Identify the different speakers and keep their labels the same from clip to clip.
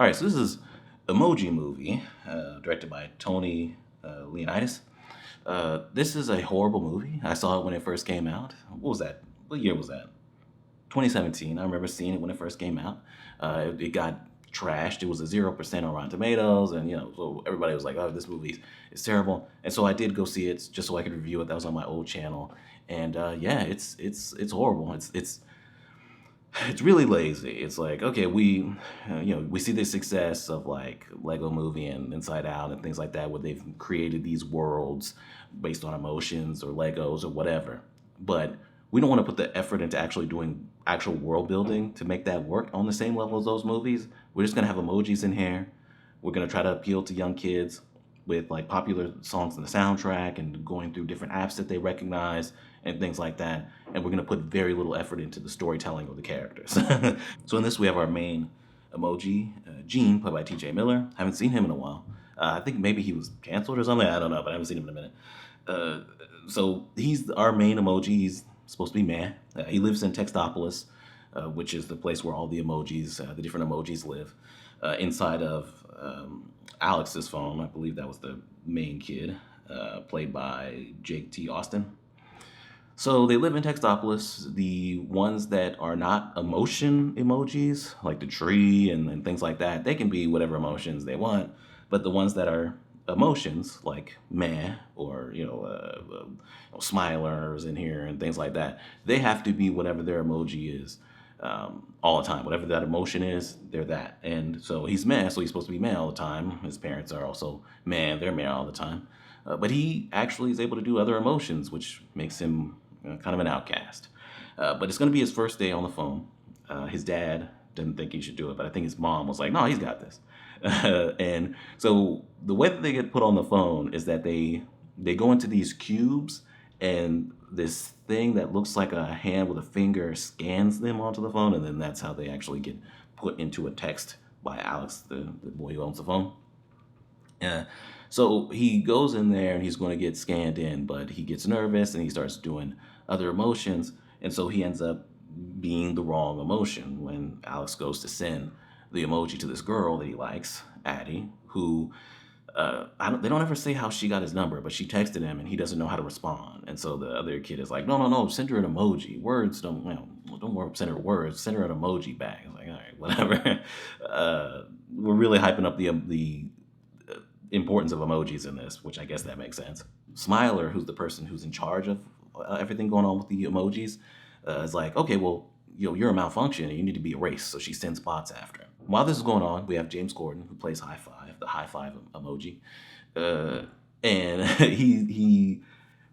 Speaker 1: All right, so this is Emoji movie, directed by Tony Leonidas. This is a horrible movie. I saw it when it first came out. What was that? What year was that? 2017. I remember seeing it when it first came out. It got trashed. It was a 0% on Rotten Tomatoes, and so everybody was like, "Oh, this movie is terrible." And so I did go see it just so I could review it. That was on my old channel, and yeah, it's horrible. It's really lazy. It's like, okay, we see the success of like Lego Movie and Inside Out and things like that, where they've created these worlds based on emotions or Legos or whatever. But we don't want to put the effort into actually doing actual world building to make that work on the same level as those movies. We're just gonna have emojis in here. We're gonna try to appeal to young kids with like popular songs in the soundtrack and going through different apps that they recognize and things like that. And we're going to put very little effort into the storytelling of the characters. So in this, we have our main emoji, Gene, played by TJ Miller. Haven't seen him in a while. I think maybe he was canceled or something. I don't know, but I haven't seen him in a minute. Uh, so he's our main emoji. He's supposed to be man. He lives in Textopolis, which is the place where all the emojis, the different emojis live. Inside of Alex's phone, I believe that was the main kid, played by Jake T. Austin. So they live in Textopolis. The ones that are not emotion emojis, like the tree and things like that, they can be whatever emotions they want. But the ones that are emotions, like meh or smilers in here and things like that, they have to be whatever their emoji is all the time. Whatever that emotion is, they're that. And so he's meh, so he's supposed to be meh all the time. His parents are also meh, they're meh all the time. But he actually is able to do other emotions, which makes him kind of an outcast. But it's going to be his first day on the phone. His dad didn't think he should do it, but I think his mom was like, "No, he's got this." And so the way that they get put on the phone is that they go into these cubes, and this thing that looks like a hand with a finger scans them onto the phone, and then that's how they actually get put into a text by Alex, the boy who owns the phone. Uh, so he goes in there and he's going to get scanned in, but he gets nervous and he starts doing other emotions. And so he ends up being the wrong emotion when Alex goes to send the emoji to this girl that he likes, Addie, who they don't ever say how she got his number, but she texted him and he doesn't know how to respond. And so the other kid is like, no, no, no, send her an emoji. Words don't work. Send her words. Send her an emoji back. It's like, all right, whatever. We're really hyping up the importance of emojis in this, which I guess that makes sense. Smiler, who's the person who's in charge of everything going on with the emojis, is like, okay, well, you're a malfunction and you need to be erased. So she sends bots after him. While this is going on, we have James Corden, who plays High Five, the High Five emoji, and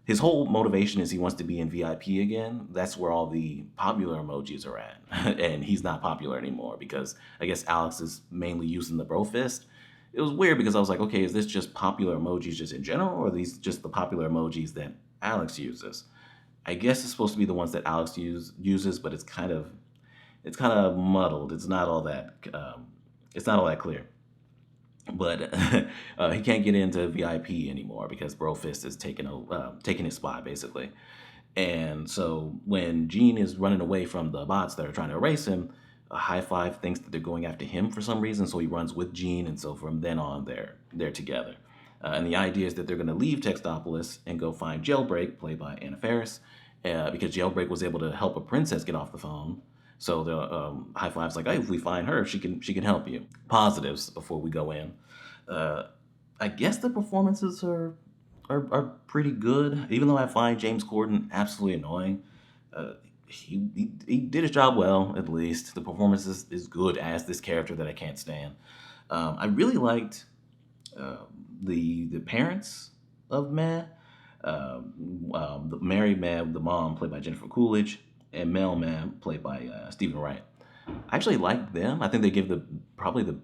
Speaker 1: his whole motivation is he wants to be in VIP again. That's where all the popular emojis are at, and he's not popular anymore because I guess Alex is mainly using the bro fist. It was weird because I was like, okay, is this just popular emojis just in general, or are these just the popular emojis that Alex uses? I guess it's supposed to be the ones that Alex uses, but it's kind of muddled. It's not all that clear. But he can't get into VIP anymore because Brofist is taking his spot basically. And so when Gene is running away from the bots that are trying to erase him, High Five thinks that they're going after him for some reason, so he runs with Gene, and so from then on, they're together. And the idea is that they're going to leave Textopolis and go find Jailbreak, played by Anna Faris, because Jailbreak was able to help a princess get off the phone. So the High Five's like, hey, if we find her, she can help you. Positives before we go in. I guess the performances are pretty good, even though I find James Corden absolutely annoying. He did his job well, at least. The performance is good as this character that I can't stand. I really liked the parents of Meh. Mary Meh, the mom, played by Jennifer Coolidge, and Mel Meh, played by Stephen Wright. I actually like them. I think they give probably the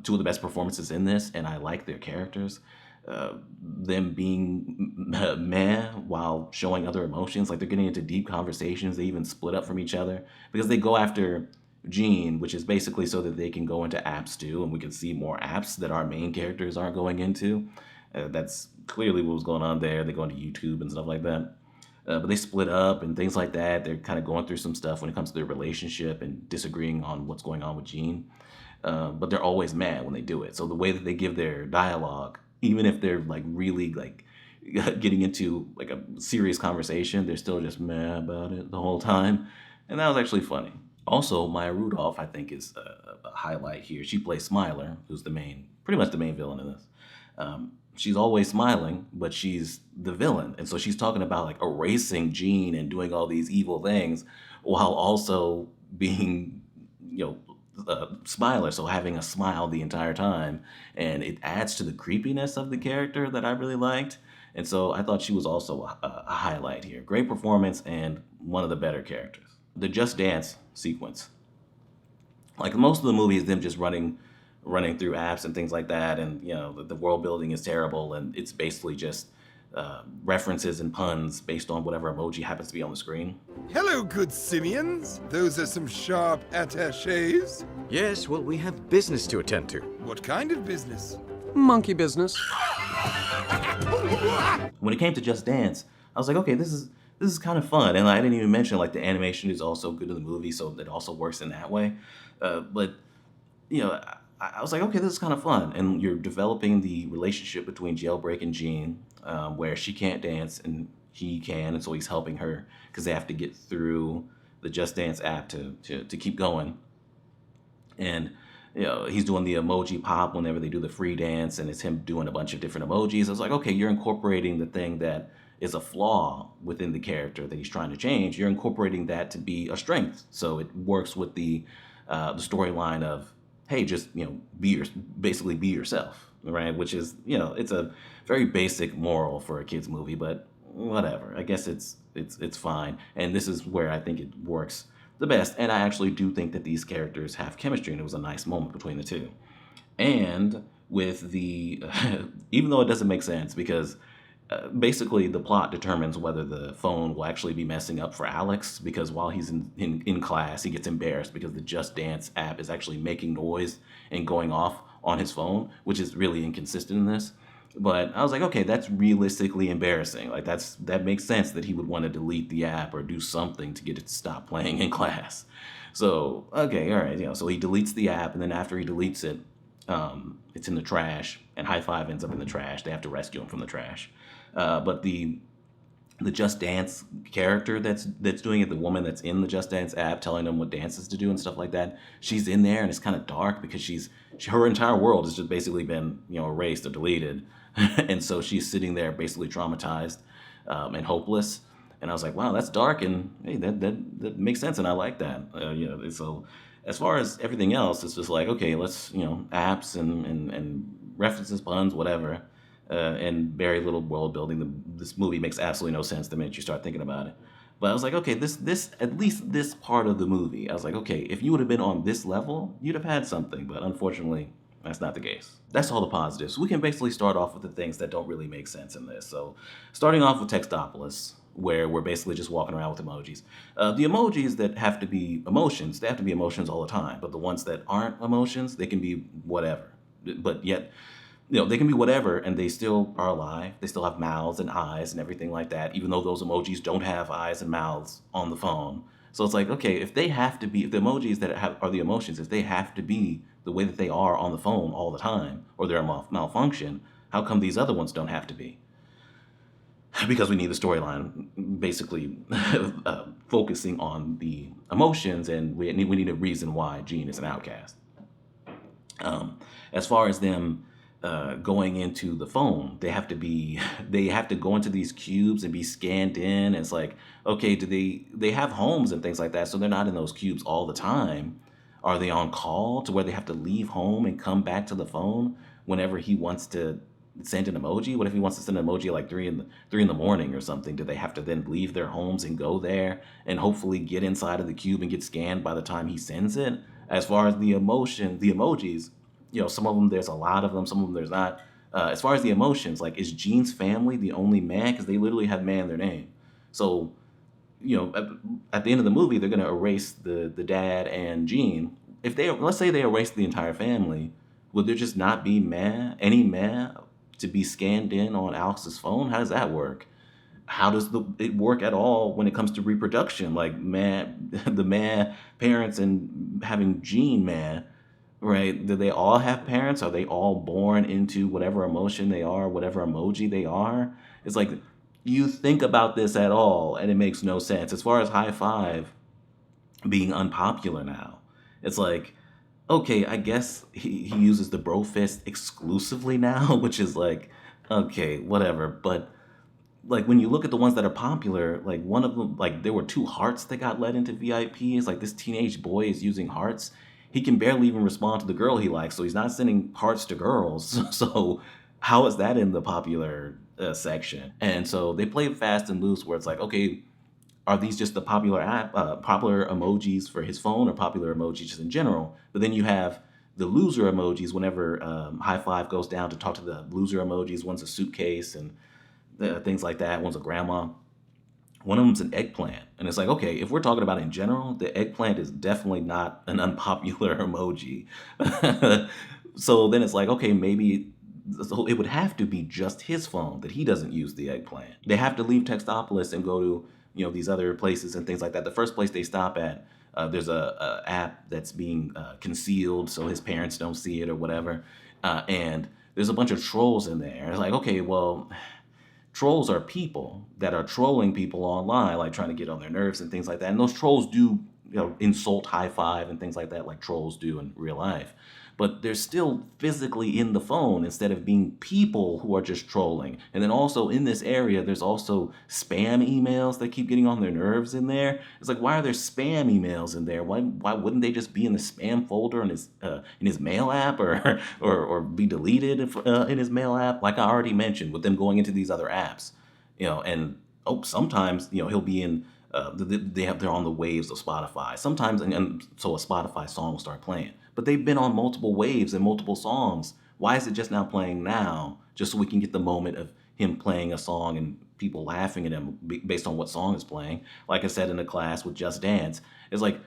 Speaker 1: two of the best performances in this, and I like their characters. Them being meh while showing other emotions, like they're getting into deep conversations. They even split up from each other because they go after Gene, which is basically so that they can go into apps too, and we can see more apps that our main characters aren't going into. That's clearly what was going on there. They go into YouTube and stuff like that. But they split up and things like that. They're kind of going through some stuff when it comes to their relationship and disagreeing on what's going on with Gene. but they're always mad when they do it. So the way that they give their dialogue, even if they're like really like getting into like a serious conversation, they're still just mad about it the whole time, and that was actually funny. Also, Maya Rudolph, I think, is a highlight here. She plays Smiler, who's pretty much the main villain in this. She's always smiling, but she's the villain, and so she's talking about like erasing Jean and doing all these evil things, while also being, you know, Smiler, so having a smile the entire time, and it adds to the creepiness of the character that I really liked. And so I thought she was also a highlight here. Great performance and one of the better characters. The Just Dance sequence, like most of the movie is them just running through apps and things like that, and the world building is terrible, and it's basically just references and puns based on whatever emoji happens to be on the screen.
Speaker 2: Hello, good simians. Those are some sharp attachés.
Speaker 3: Yes, well, we have business to attend to.
Speaker 2: What kind of business?
Speaker 4: Monkey business.
Speaker 1: When it came to Just Dance, I was like, okay, this is kind of fun, and I didn't even mention like the animation is also good in the movie, so it also works in that way. But I was like, okay, this is kind of fun, and you're developing the relationship between Jailbreak and Jean, where she can't dance and he can, and so he's helping her because they have to get through the Just Dance app to keep going. And he's doing the emoji pop whenever they do the free dance, and it's him doing a bunch of different emojis. I was like, okay, you're incorporating the thing that is a flaw within the character that he's trying to change. You're incorporating that to be a strength, so it works with the storyline of, hey, just basically be yourself, right? Which is it's a very basic moral for a kids movie, but whatever. I guess it's fine, and this is where I think it works the best. And I actually do think that these characters have chemistry, and it was a nice moment between the two. And with the even though it doesn't make sense because basically the plot determines whether the phone will actually be messing up for Alex, because while he's in class, he gets embarrassed because the Just Dance app is actually making noise and going off on his phone, which is really inconsistent in this. But I was like, okay, that's realistically embarrassing. Like that makes sense that he would want to delete the app or do something to get it to stop playing in class. So, okay, all right, so he deletes the app, and then after he deletes it, it's in the trash, and High Five ends up in the trash. They have to rescue him from the trash. But the Just Dance character that's doing it, the woman that's in the Just Dance app telling them what dances to do and stuff like that, she's in there, and it's kind of dark because her entire world has just basically been erased or deleted, and so she's sitting there basically traumatized and hopeless. And I was like, wow, that's dark, and hey, that makes sense, and I like that. So as far as everything else, it's just like, okay, let's apps and references, puns, whatever. And very little world building. This movie makes absolutely no sense the minute you start thinking about it. But I was like, okay, this at least this part of the movie, I was like, okay, if you would have been on this level, you'd have had something. But unfortunately, that's not the case. That's all the positives. We can basically start off with the things that don't really make sense in this. So starting off with Textopolis, where we're basically just walking around with emojis. The emojis that have to be emotions, they have to be emotions all the time. But the ones that aren't emotions, they can be whatever. But yet, they can be whatever, and they still are alive. They still have mouths and eyes and everything like that, even though those emojis don't have eyes and mouths on the phone. So it's like, okay, if the emojis that are the emotions, if they have to be the way that they are on the phone all the time, or they're a malfunction, how come these other ones don't have to be? Because we need the storyline basically focusing on the emotions, and we need a reason why Jean is an outcast. As far as them going into the phone, they have to go into these cubes and be scanned in. And it's like, okay, they have homes and things like that, so they're not in those cubes all the time. Are they on call to where they have to leave home and come back to the phone whenever he wants to send an emoji? What if he wants to send an emoji at like 3 in the morning or something? Do they have to then leave their homes and go there and hopefully get inside of the cube and get scanned by the time he sends it? As far as the emojis, some of them, there's a lot of them, some of them there's not. As far as the emotions, like, is Jean's family the only man? Because they literally have man in their name. So, at the end of the movie, they're going to erase the dad and Jean. Let's say they erase the entire family, would there just not be any man to be scanned in on Alex's phone? How does that work? How does it work at all when it comes to reproduction? Like, the parents and having Jean right? Do they all have parents? Are they all born into whatever emotion they are, whatever emoji they are? It's like you think about this at all, and it makes no sense. As far as high five being unpopular now, it's like, okay, I guess he uses the bro fist exclusively now, which is like, okay, whatever. But like when you look at the ones that are popular, like one of them, like there were two hearts that got let into VIP. It's like this teenage boy is using hearts. He can barely even respond to the girl he likes, so he's not sending hearts to girls. So how is that in the popular section? And so they play fast and loose, where it's like, okay, are these just the popular emojis for his phone, or popular emojis just in general? But then you have the loser emojis whenever high five goes down to talk to the loser emojis. One's a suitcase and things like that. One's a grandma. One of them's an eggplant. And it's like, okay, if we're talking about in general, the eggplant is definitely not an unpopular emoji. So then it's like, okay, maybe so it would have to be just his phone that he doesn't use the eggplant. They have to leave Textopolis and go to, these other places and things like that. The first place they stop at, there's a app that's being concealed so his parents don't see it or whatever. And there's a bunch of trolls in there. It's like, okay, well, trolls are people that are trolling people online, like trying to get on their nerves and things like that. And those trolls do, insult high five and things like that, like trolls do in real life. But they're still physically in the phone instead of being people who are just trolling. And then also in this area, there's also spam emails that keep getting on their nerves in there. It's like, why are there spam emails in there? Why wouldn't they just be in the spam folder in his mail app, or be deleted in his mail app? Like I already mentioned, with them going into these other apps, and sometimes he'll be in. They're on the waves of Spotify sometimes, and so a Spotify song will start playing. But they've been on multiple waves and multiple songs. Why is it just now playing now? Just so we can get the moment of him playing a song and people laughing at him based on what song is playing. Like I said in the class with Just Dance, it's like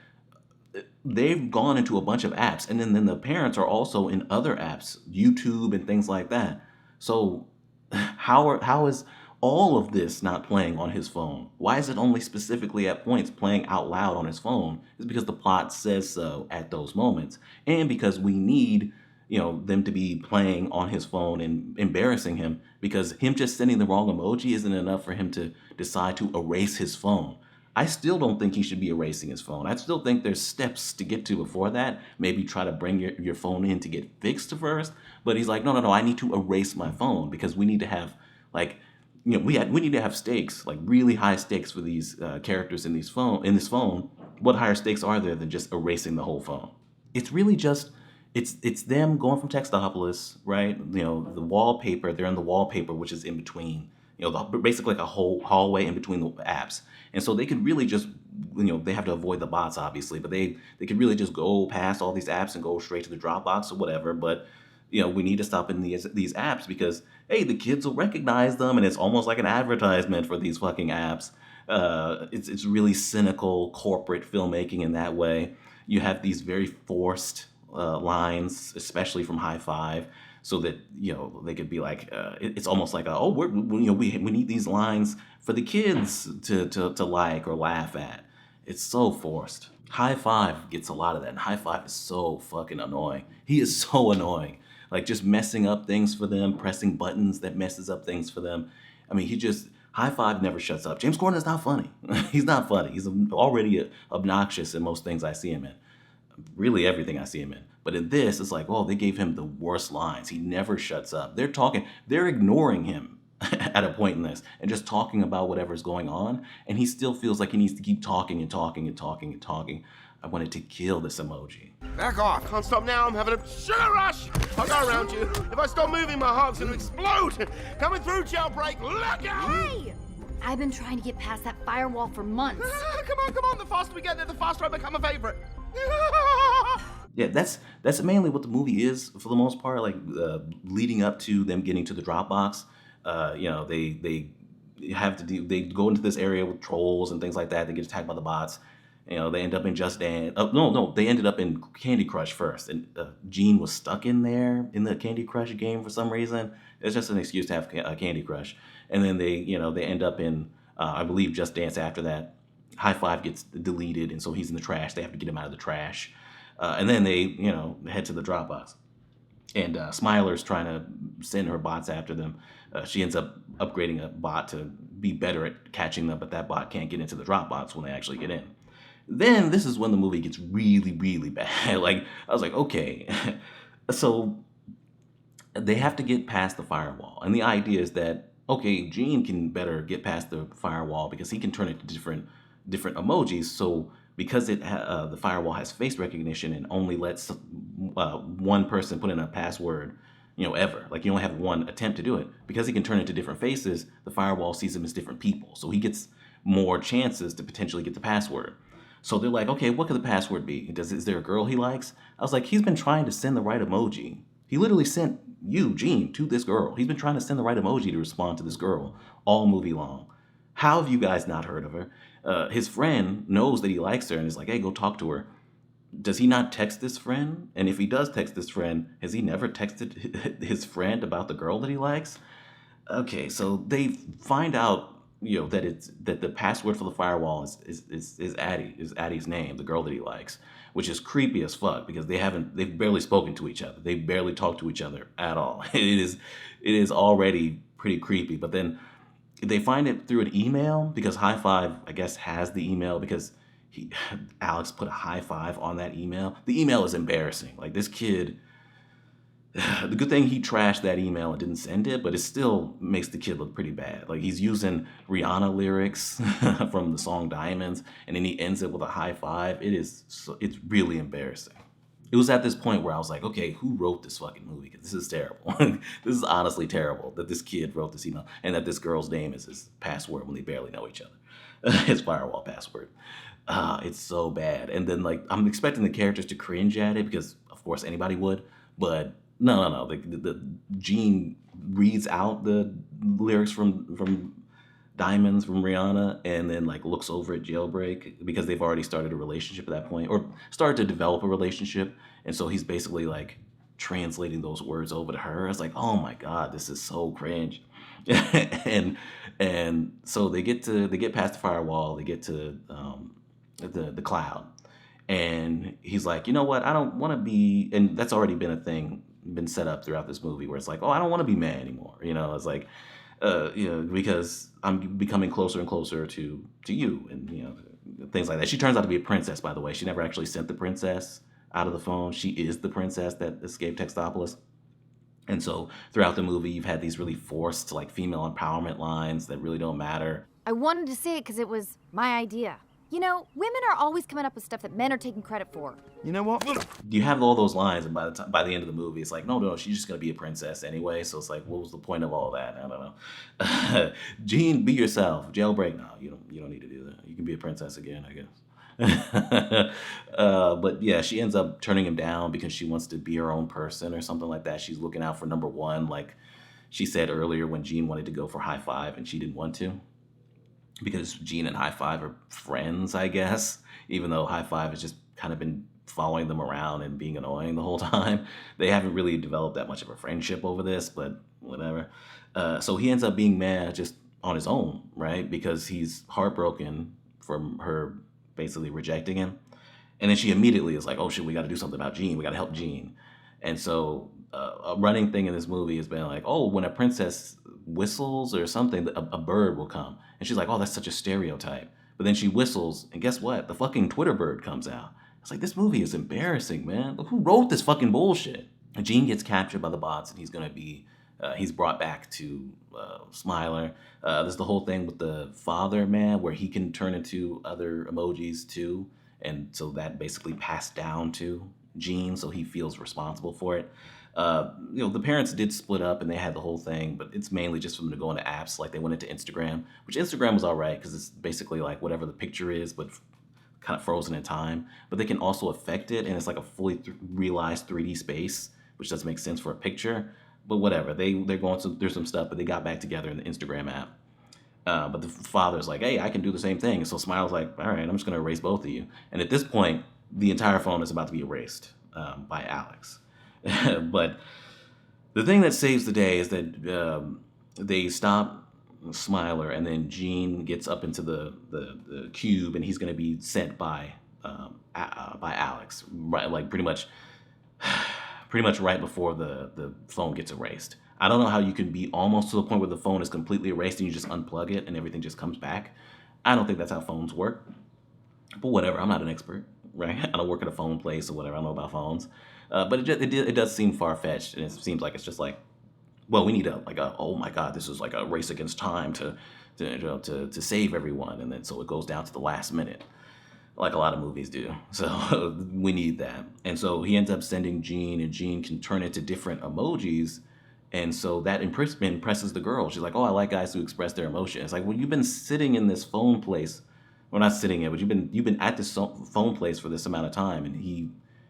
Speaker 1: they've gone into a bunch of apps, and then the parents are also in other apps, YouTube and things like that. So how is all of this not playing on his phone? Why is it only specifically at points playing out loud on his phone? It's because the plot says so at those moments, and because we need them to be playing on his phone and embarrassing him, because him just sending the wrong emoji isn't enough for him to decide to erase his phone. I still don't think he should be erasing his phone. I still think there's steps to get to before that. Maybe try to bring your phone in to get fixed first. But he's like, no, I need to erase my phone, because we need to have like, we need to have stakes, like really high stakes for these characters in this phone. What higher stakes are there than just erasing the whole phone? It's really just it's them going from Textopolis, right? The wallpaper. They're in the wallpaper, which is in between. Basically like a whole hallway in between the apps. And so they could really just, they have to avoid the bots, obviously, but they could really just go past all these apps and go straight to the Dropbox or whatever. But, we need to stop in these apps because, hey, the kids will recognize them, and it's almost like an advertisement for these fucking apps. It's really cynical corporate filmmaking in that way. You have these very forced lines, especially from High Five, so that they could be like, it's almost like we need these lines for the kids to like or laugh at. It's so forced. High Five gets a lot of that, and High Five is so fucking annoying. He is so annoying, like just messing up things for them, pressing buttons that messes up things for them. I mean, High Five never shuts up. James Corden is not funny. He's not funny. He's already obnoxious in most things I see him in. Really everything I see him in. But in this, it's like, they gave him the worst lines. He never shuts up. They're ignoring him at a point in this and just talking about whatever's going on. And he still feels like he needs to keep talking and talking and talking and talking. I wanted to kill this emoji.
Speaker 4: Back off. Can't stop now. I'm having a sugar rush. I'll go around you. If I stop moving, my heart's going to explode. Coming through, jailbreak. Look out!
Speaker 5: Hey! I've been trying to get past that firewall for months.
Speaker 4: Come on. The faster we get there, the faster I become a favorite.
Speaker 1: Yeah, that's mainly what the movie is for the most part. Like leading up to them getting to the Dropbox, they go into this area with trolls and things like that. They get attacked by the bots. They end up in Just Dance. No, they ended up in Candy Crush first, and Gene was stuck in there in the Candy Crush game for some reason. It's just an excuse to have a Candy Crush, and then they end up in I believe Just Dance after that. High Five gets deleted, and so he's in the trash. They have to get him out of the trash. And then they, head to the Dropbox. And Smiler's trying to send her bots after them. She ends up upgrading a bot to be better at catching them, but that bot can't get into the Dropbox when they actually get in. Then this is when the movie gets really, really bad. Like, I was like, okay. So they have to get past the firewall. And the idea is that, okay, Gene can better get past the firewall because he can turn it to different emojis. So because the firewall has face recognition and only lets one person put in a password, ever. Like, you only have one attempt to do it. Because he can turn it to different faces, the firewall sees them as different people. So he gets more chances to potentially get the password. So they're like, okay, what could the password be? Is there a girl he likes? I was like, he's been trying to send the right emoji. He literally sent you, Gene, to this girl. He's been trying to send the right emoji to respond to this girl all movie long. How have you guys not heard of her? His friend knows that he likes her and is like, hey, go talk to her. Does he not text this friend? And if he does text this friend, has he never texted his friend about the girl that he likes? Okay, so they find out, that the password for the firewall is Addie's name, the girl that he likes, which is creepy as fuck because they've barely spoken to each other. They barely talk to each other at all. It is already pretty creepy. But then they find it through an email because High Five, I guess, has the email because Alex put a high five on that email. The email is embarrassing. Like, this kid, the good thing he trashed that email and didn't send it, but it still makes the kid look pretty bad. Like, he's using Rihanna lyrics from the song Diamonds, and then he ends it with a high five. It's really embarrassing. It was at this point where I was like, okay, who wrote this fucking movie? Because this is terrible. This is honestly terrible that this kid wrote this email and that this girl's name is his password when they barely know each other. His firewall password. It's so bad. And then, like, I'm expecting the characters to cringe at it because, of course, anybody would. But no. The Gene reads out the lyrics from Diamonds from Rihanna and then, like, looks over at Jailbreak because they've already started a relationship at that point or started to develop a relationship. And so he's basically, like, translating those words over to her. I was like, oh my God, this is so cringe. and so they get past the firewall. They get to the cloud, and he's like, you know what? I don't want to be, and that's already been a thing, been set up throughout this movie where it's like, oh, I don't want to be man anymore. It's like, because I'm becoming closer and closer to you, and things like that. She turns out to be a princess, by the way. She never actually sent the princess out of the phone. She is the princess that escaped Textopolis. And so throughout the movie, you've had these really forced, like, female empowerment lines that really don't matter.
Speaker 5: I wanted to say it because it was my idea. Women are always coming up with stuff that men are taking credit for.
Speaker 2: You know what?
Speaker 1: You have all those lines, and by the end of the movie, it's like, no, she's just gonna be a princess anyway. So it's like, what was the point of all that? I don't know. Gene, be yourself. Jailbreak, no, you don't need to do that. You can be a princess again, I guess. But yeah, she ends up turning him down because she wants to be her own person or something like that. She's looking out for number one, like she said earlier when Gene wanted to go for High Five and she didn't want to. Because Gene and High Five are friends, I guess, even though High Five has just kind of been following them around and being annoying the whole time. They haven't really developed that much of a friendship over this, but whatever. So he ends up being mad just on his own, right? Because he's heartbroken from her basically rejecting him. And then she immediately is like, oh shit, we got to do something about Gene. We got to help Gene. And so a running thing in this movie has been like, oh, when a princess whistles or something, a bird will come. And she's like, oh, that's such a stereotype. But then she whistles, and guess what? The fucking Twitter bird comes out. It's like, this movie is embarrassing, man. Who wrote this fucking bullshit? And Gene gets captured by the bots, and he's going to be, he's brought back to Smiler. There's the whole thing with the father, man, where he can turn into other emojis too. And so that basically passed down to Gene, so he feels responsible for it. The parents did split up and they had the whole thing, but it's mainly just for them to go into apps. Like, they went into Instagram, which Instagram was all right because it's basically like whatever the picture is, but kind of frozen in time. But they can also affect it, and it's like a fully realized 3D space, which doesn't make sense for a picture. But whatever, they're going through some stuff, but they got back together in the Instagram app. But the father's like, hey, I can do the same thing. And so Smile's like, all right, I'm just going to erase both of you. And at this point, the entire phone is about to be erased by Alex. But the thing that saves the day is that they stop Smiler, and then Gene gets up into the cube, and he's going to be sent by by Alex, right? Like pretty much right before the phone gets erased. I don't know how you can be almost to the point where the phone is completely erased and you just unplug it and everything just comes back. I don't think that's how phones work. But whatever, I'm not an expert, right? I don't work at a phone place or whatever. I don't know about phones. But it does seem far fetched, and it seems like it's just like, well, we need oh my god, this is like a race against time to save everyone, and then so it goes down to the last minute, like a lot of movies do. So we need that, and so he ends up sending Jean, and Jean can turn it to different emojis, and so that impresses the girl. She's like, oh, I like guys who express their emotion. It's like, well, you've been sitting in this phone place. Well, not sitting in, but you've been at this phone place for this amount of time, and he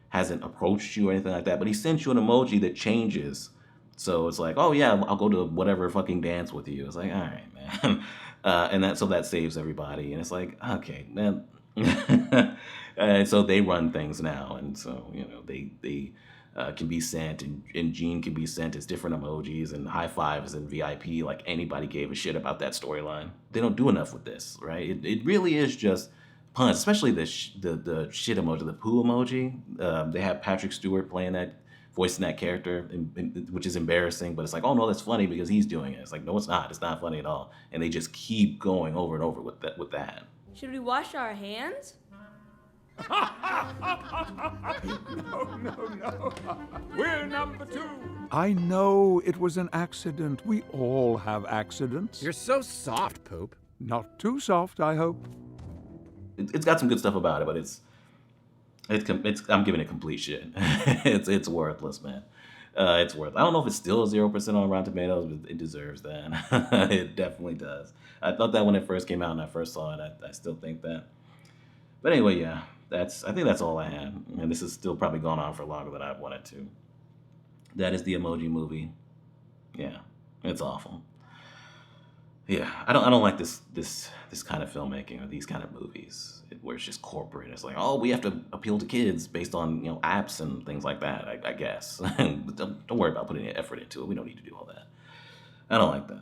Speaker 1: hasn't approached you or anything like that. But he sent you an emoji that changes. So it's like, oh yeah, I'll go to whatever fucking dance with you. It's like, all right, man. And that saves everybody. And it's like, okay, man. And so they run things now, and so they can be sent, and Gene can be sent as different emojis and high fives and VIP. Like anybody gave a shit about that storyline. They don't do enough with this, right? It really is just puns, especially the shit emoji, the poo emoji. They have Patrick Stewart playing that, voicing that character, which is embarrassing. But it's like, oh no, that's funny because he's doing it. It's like, no, it's not. It's not funny at all. And they just keep going over and over with that.
Speaker 6: Should we wash our hands?
Speaker 7: No. We're number 2.
Speaker 8: I know it was an accident. We all have accidents.
Speaker 3: You're so soft, Poop.
Speaker 8: Not too soft, I hope.
Speaker 1: It's got some good stuff about it, but it's I'm giving it complete shit. It's worthless, man. It's worth. I don't know if it's still 0% on Rotten Tomatoes, but it deserves that. It definitely does. I thought that when it first came out and I first saw it. I still think that. But anyway, yeah, I think that's all I had. And this has still probably gone on for longer than I wanted to. That is the Emoji Movie. Yeah, it's awful. Yeah, I don't like this kind of filmmaking or these kind of movies where it's just corporate. It's like, oh, we have to appeal to kids based on apps and things like that. I guess. Don't worry about putting any effort into it. We don't need to do all that. I don't like that.